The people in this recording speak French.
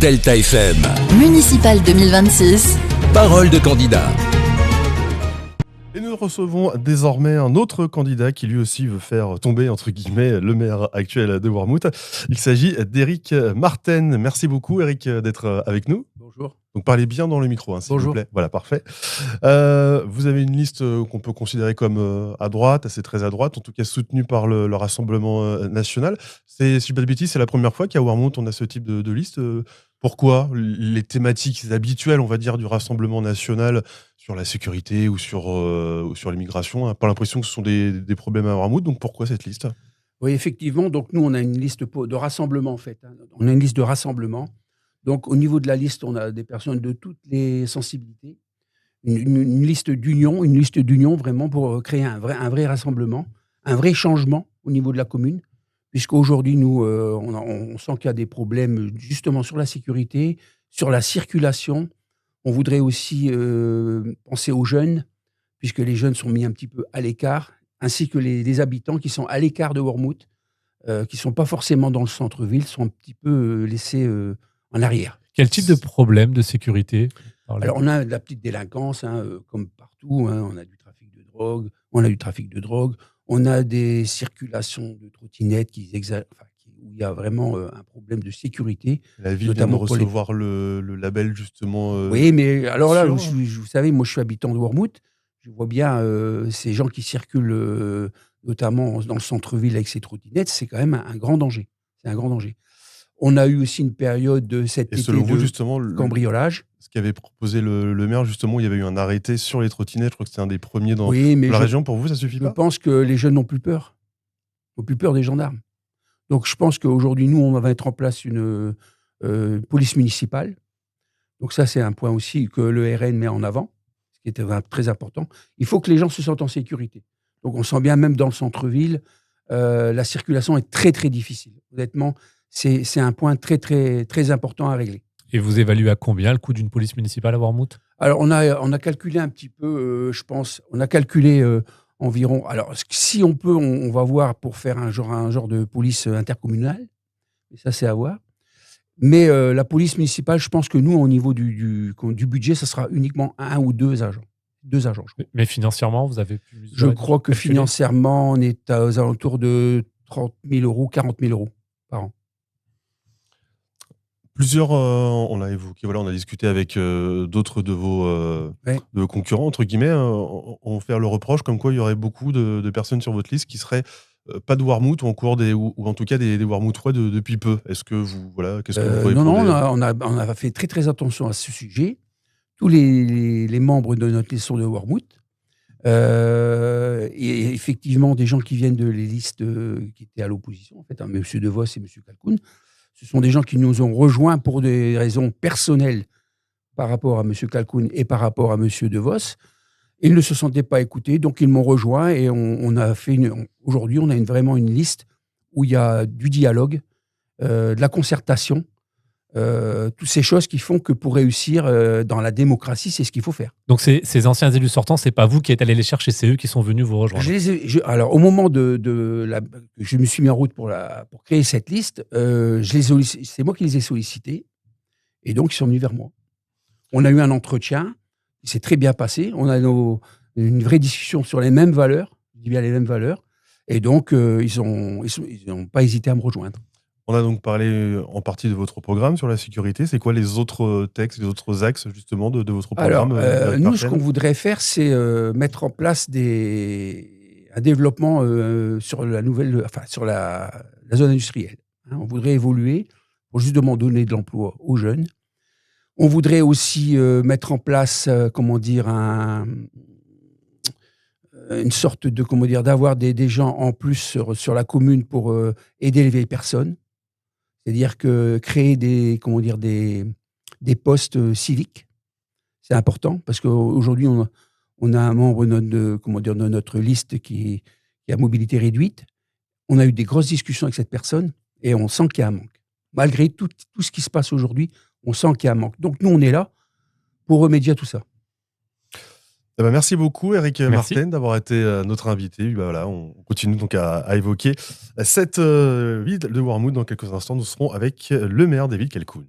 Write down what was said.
Delta FM. Municipal 2026. Parole de candidat. Et nous recevons désormais un autre candidat qui lui aussi veut faire tomber, entre guillemets, le maire actuel de Wormhout. Il s'agit d'Éric Marten. Merci beaucoup, Éric, d'être avec nous. Bonjour. Donc parlez bien dans le micro, s'il vous plaît. Voilà, parfait. Vous avez une liste qu'on peut considérer comme à droite, assez très à droite, en tout cas soutenue par le Rassemblement national. Si je dis pas de bêtises, c'est la première fois qu'à Wormhout, on a ce type de liste. Pourquoi les thématiques habituelles, on va dire, du Rassemblement national sur la sécurité ou sur l'immigration, on n'a pas l'impression que ce sont des problèmes à Wormhout, donc pourquoi cette liste ? Oui, effectivement. Donc, nous, on a une liste de rassemblement, en fait. On a une liste de rassemblement. Donc, au niveau de la liste, on a des personnes de toutes les sensibilités. Une liste d'union vraiment pour créer un vrai rassemblement, un vrai changement au niveau de la commune. Puisqu'aujourd'hui, nous, on sent qu'il y a des problèmes justement sur la sécurité, sur la circulation. On voudrait aussi penser aux jeunes, puisque les jeunes sont mis un petit peu à l'écart, ainsi que les habitants qui sont à l'écart de Wormhout, qui ne sont pas forcément dans le centre-ville, sont un petit peu laissés en arrière. Quel type de problème de sécurité ? Alors, on a de la petite délinquance, comme partout. On a du trafic de drogue. On a des circulations de trottinettes où il y a vraiment un problème de sécurité. La ville vient de recevoir le label, justement. Oui, mais alors là, vous savez, moi, je suis habitant de Wormhout. Je vois bien ces gens qui circulent, notamment dans le centre-ville avec ces trottinettes. C'est quand même un grand danger. C'est un grand danger. On a eu aussi une période de cet été selon vous, de justement, cambriolage. Ce qu'avait proposé le maire, justement, il y avait eu un arrêté sur les trottinettes. Je crois que c'était un des premiers dans la région. Pour vous, ça suffit pas ? Je pense que les jeunes n'ont plus peur. Ils n'ont plus peur des gendarmes. Donc, je pense qu'aujourd'hui, nous, on va mettre en place une police municipale. Donc, ça, c'est un point aussi que le RN met en avant, ce qui était très important. Il faut que les gens se sentent en sécurité. Donc, on sent bien, même dans le centre-ville, la circulation est très, très difficile. Honnêtement, c'est un point très, très, très important à régler. Et vous évaluez à combien le coût d'une police municipale à Wormhout ? Alors, on a calculé un petit peu, je pense. On a calculé environ. Alors, si on peut, on va voir pour faire un genre de police intercommunale. Et ça, c'est à voir. Mais la police municipale, je pense que nous, au niveau du budget, ça sera uniquement un ou deux agents. Deux agents, je crois. Mais financièrement, vous avez pu... Je crois que financièrement, on est aux alentours de 30 000 euros, 40 000 euros par an. Plusieurs, on a évoqué, on a discuté avec d'autres de vos concurrents, entre guillemets, on fait le reproche comme quoi il y aurait beaucoup de personnes sur votre liste qui seraient pas de Wormhout ou en tout cas des Wormhoutois depuis peu. Est-ce que vous, qu'est-ce que vous voyez ? Non, on a fait très très attention à ce sujet. Tous les membres de notre liste sont de Wormhout. Et effectivement, des gens qui viennent de les listes qui étaient à l'opposition, en fait, M. De Vos et M. Kalkoun. Ce sont des gens qui nous ont rejoints pour des raisons personnelles par rapport à M. Kalkoun et par rapport à M. De Vos. Ils ne se sentaient pas écoutés, donc ils m'ont rejoint et on a fait aujourd'hui, on a vraiment une liste où il y a du dialogue, de la concertation, toutes ces choses qui font que pour réussir dans la démocratie, c'est ce qu'il faut faire. Donc ces anciens élus sortants, c'est pas vous qui êtes allés les chercher, c'est eux qui sont venus vous rejoindre. Alors au moment je me suis mis en route pour créer cette liste, c'est moi qui les ai sollicités et donc ils sont venus vers moi. On a eu un entretien, il s'est très bien passé, on a une vraie discussion sur les mêmes valeurs, je dis bien les mêmes valeurs, et donc ils n'ont pas hésité à me rejoindre. On a donc parlé en partie de votre programme sur la sécurité. C'est quoi les autres textes, les autres axes justement de votre programme ? Alors, nous, ce qu'on voudrait faire, c'est mettre en place un développement sur la zone industrielle. On voudrait évoluer pour justement donner de l'emploi aux jeunes. On voudrait aussi mettre en place, une sorte de, d'avoir des gens en plus sur la commune pour aider les vieilles personnes. C'est-à-dire que créer des postes civiques, c'est important parce qu'aujourd'hui, on a un membre de notre liste qui a mobilité réduite. On a eu des grosses discussions avec cette personne et on sent qu'il y a un manque. Malgré tout ce qui se passe aujourd'hui, on sent qu'il y a un manque. Donc nous, on est là pour remédier à tout ça. Merci beaucoup, Éric Marten, d'avoir été notre invité. On continue donc à évoquer cette ville de Wormhout. Dans quelques instants, nous serons avec le maire d'Éville Kalkoun.